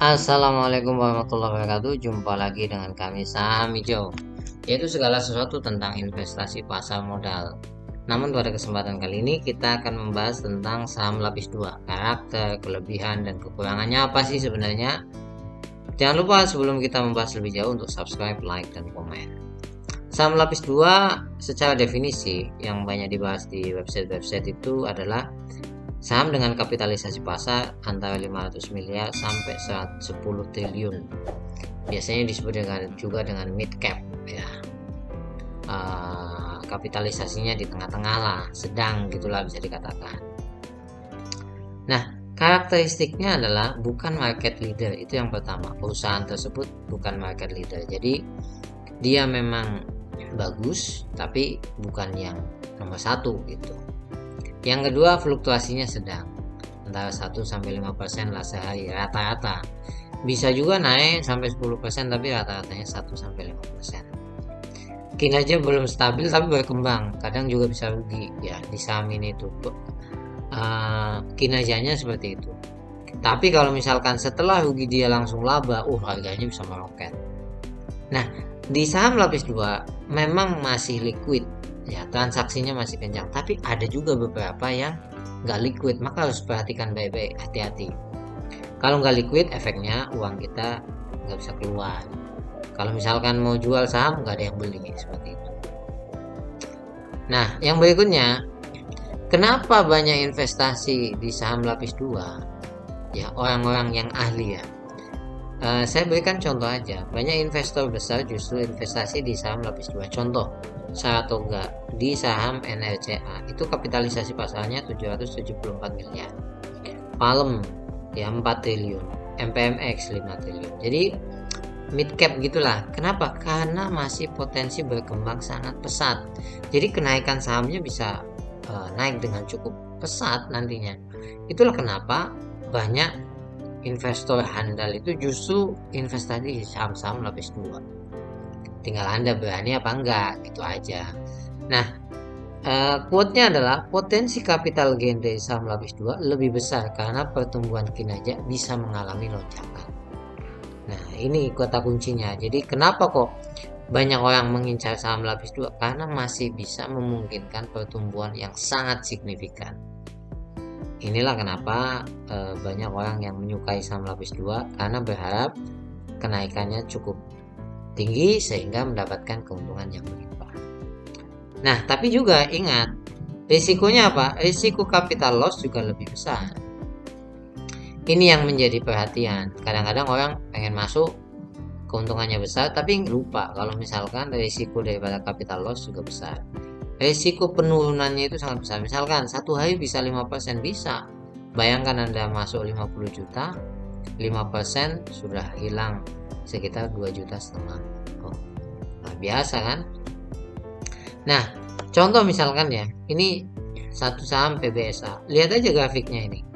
Assalamualaikum warahmatullahi wabarakatuh. Jumpa lagi dengan kami Saham Hijau, yaitu segala sesuatu tentang investasi pasar modal. Namun pada kesempatan kali ini kita akan membahas tentang saham lapis 2, karakter, kelebihan, dan kekurangannya apa sih sebenarnya. Jangan lupa sebelum kita membahas lebih jauh untuk subscribe, like, dan komen. Saham lapis 2 secara definisi yang banyak dibahas di website-website itu adalah saham dengan kapitalisasi pasar antara 500 miliar sampai 110 triliun. Biasanya disebut juga dengan mid cap ya. Kapitalisasinya di tengah-tengah lah, sedang gitulah bisa dikatakan. Nah, karakteristiknya adalah bukan market leader, itu yang pertama. Perusahaan tersebut bukan market leader. Jadi dia memang bagus tapi bukan yang nomor satu gitu. Yang kedua, fluktuasinya sedang antara 1-5% lah sehari rata-rata. Bisa juga naik sampai 10% tapi rata-ratanya 1-5%. Kinerja belum stabil tapi berkembang. Kadang juga bisa rugi ya di saham ini tuh. Kinerjanya seperti itu. Tapi kalau misalkan setelah rugi dia langsung laba, harganya bisa meroket. Nah, di saham lapis 2 memang masih liquid ya, transaksinya masih kencang, tapi ada juga beberapa yang nggak liquid, maka harus perhatikan baik-baik, hati-hati. Kalau nggak liquid, efeknya uang kita nggak bisa keluar. Kalau misalkan mau jual saham nggak ada yang beli, seperti itu. Nah, yang berikutnya, kenapa banyak investasi di saham lapis 2 ya, orang-orang yang ahli ya. Saya berikan contoh aja, banyak investor besar justru investasi di saham lapis 2. Contoh, Saratoga di saham NRCA itu kapitalisasi pasarnya 774 miliar, Palem ya 4 triliun, MPMX 5 triliun. Jadi mid cap gitulah. Kenapa? Karena masih potensi berkembang sangat pesat. Jadi kenaikan sahamnya bisa naik dengan cukup pesat nantinya. Itulah kenapa banyak investor handal itu justru investasi di saham-saham lapis 2. Tinggal Anda berani apa enggak, gitu aja. Nah, quote-nya adalah potensi capital gain dari saham lapis 2 lebih besar karena pertumbuhan kinerja bisa mengalami lonjakan. Nah, ini kata kuncinya. Jadi kenapa kok banyak orang mengincar saham lapis 2? Karena masih bisa memungkinkan pertumbuhan yang sangat signifikan. Inilah kenapa banyak orang yang menyukai saham lapis 2, karena berharap kenaikannya cukup tinggi sehingga mendapatkan keuntungan yang berlimpah. Nah, tapi juga ingat, risikonya apa? Risiko capital loss juga lebih besar. Ini yang menjadi perhatian. Kadang-kadang orang pengen masuk, keuntungannya besar, tapi lupa kalau misalkan risiko daripada capital loss juga besar. Risiko penurunannya itu sangat besar. Misalkan satu hari bisa 5%, bisa. Bayangkan Anda masuk 50 juta, 5% sudah hilang sekitar 2,5 juta. Nah, biasa kan? Nah, contoh misalkan ya, ini satu saham PBSA. Lihat aja grafiknya ini.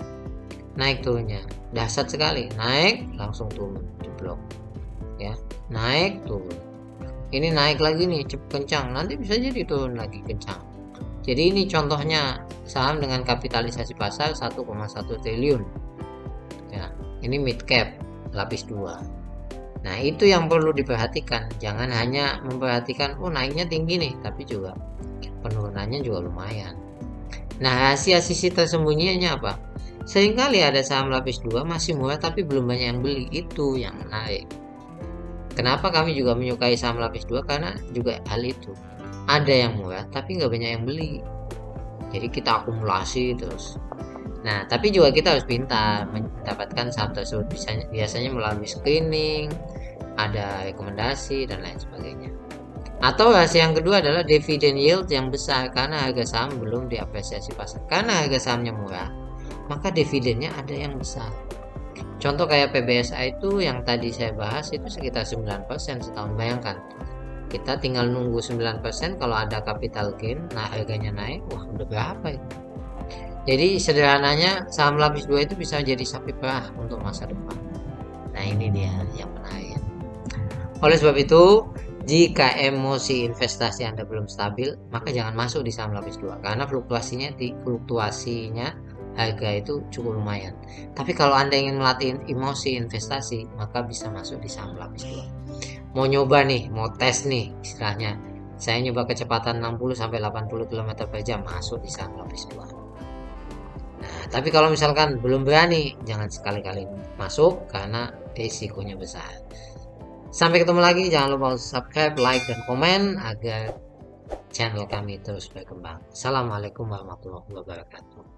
Naik turunnya dahsyat sekali. Naik langsung turun, jeblok. Ya, naik turun. Ini naik lagi nih, cepat kencang. Nanti bisa jadi turun lagi kencang. Jadi ini contohnya saham dengan kapitalisasi pasar 1,1 triliun. Ya, ini mid cap lapis 2. Nah, itu yang perlu diperhatikan. Jangan hanya memperhatikan naiknya tinggi nih, tapi juga penurunannya juga lumayan. Nah, rahasia sisi tersembunyinya apa? Seringkali ada saham lapis 2 masih murah tapi belum banyak yang beli. Itu yang menarik. Kenapa kami juga menyukai saham lapis 2? Karena juga hal itu. Ada yang murah tapi nggak banyak yang beli. Jadi kita akumulasi terus. Nah, tapi juga kita harus pintar mendapatkan saham tersebut. Biasanya melalui screening, ada rekomendasi, dan lain sebagainya. Atau rahasia yang kedua adalah dividend yield yang besar karena harga saham belum diapresiasi pasar. Karena harga sahamnya murah, maka dividennya ada yang besar. Contoh kayak PBSA itu yang tadi saya bahas itu sekitar 9% setahun. Bayangkan, kita tinggal nunggu 9%, kalau ada capital gain, nah harganya naik, udah berapa itu? Jadi sederhananya saham lapis 2 itu bisa jadi sapi perah untuk masa depan. Nah, ini dia yang menarik. Oleh sebab itu, jika emosi investasi Anda belum stabil, maka jangan masuk di saham lapis 2 karena fluktuasinya harga itu cukup lumayan. Tapi kalau Anda ingin melatih emosi investasi, maka bisa masuk di saham lapis 2. Mau nyoba nih, mau tes nih istilahnya. Saya nyoba kecepatan 60 sampai 80 km per jam, masuk di saham lapis 2. Nah, tapi kalau misalkan belum berani, jangan sekali-kali masuk karena risikonya besar. Sampai ketemu lagi, jangan lupa subscribe, like, dan komen agar channel kami terus berkembang. Assalamualaikum warahmatullahi wabarakatuh.